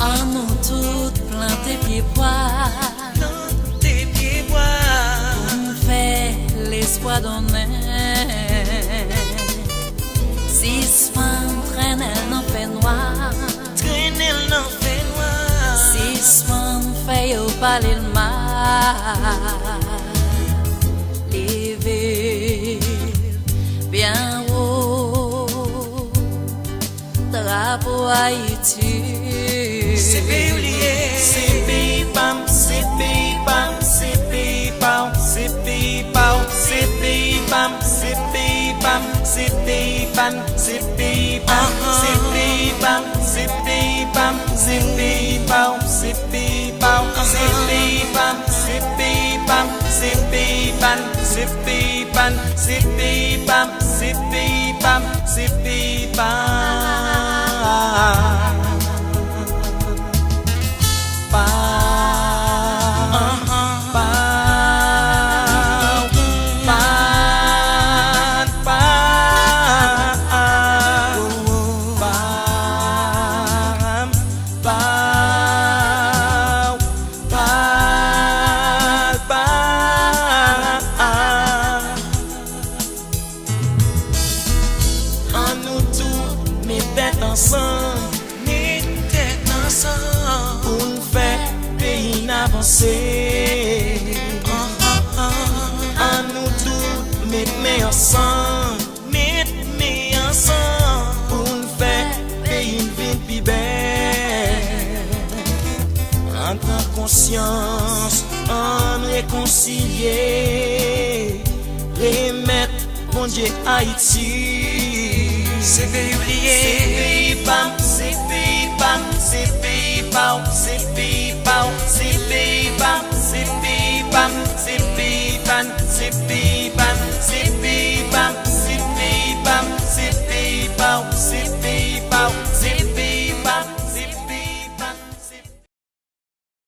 En nous toutes planter pieds bois, planter pieds bois, pour nous faire l'espoir donner. Six femmes traînent, elles n'en fait noir. traîne elle n'en fait noir. Six femmes fait au palais le mal. Levé bien haut, drapeau Haïti. C'est pays oublié, c'est pays pam, c'est pays pam, c'est pays pam, c'est pays pam, c'est pays pam, c'est pays pam, c'est pays pam, c'est pays pam, c'est pays pam, c'est pays pam, c'est pays pam, c'est pays pam, c'est pays pam, c'est pays pam, c'est pays pam, c'est pays pam, c'est pays pam, c'est pays pam, c'est pays pam. Ensemble, mes têtes ensemble, pour nous faire pays avancer. En nous tous, mes ensemble, mes ensemble, pour nous faire pays une vie plus belle. En prendre conscience, en réconcilier, remettre mon Dieu Haïti. C'est pays oublié, c'est pays pam, c'est pays pam, c'est pays pam, c'est pays pam, c'est pays pam, c'est pays pam, c'est pays pam, c'est pays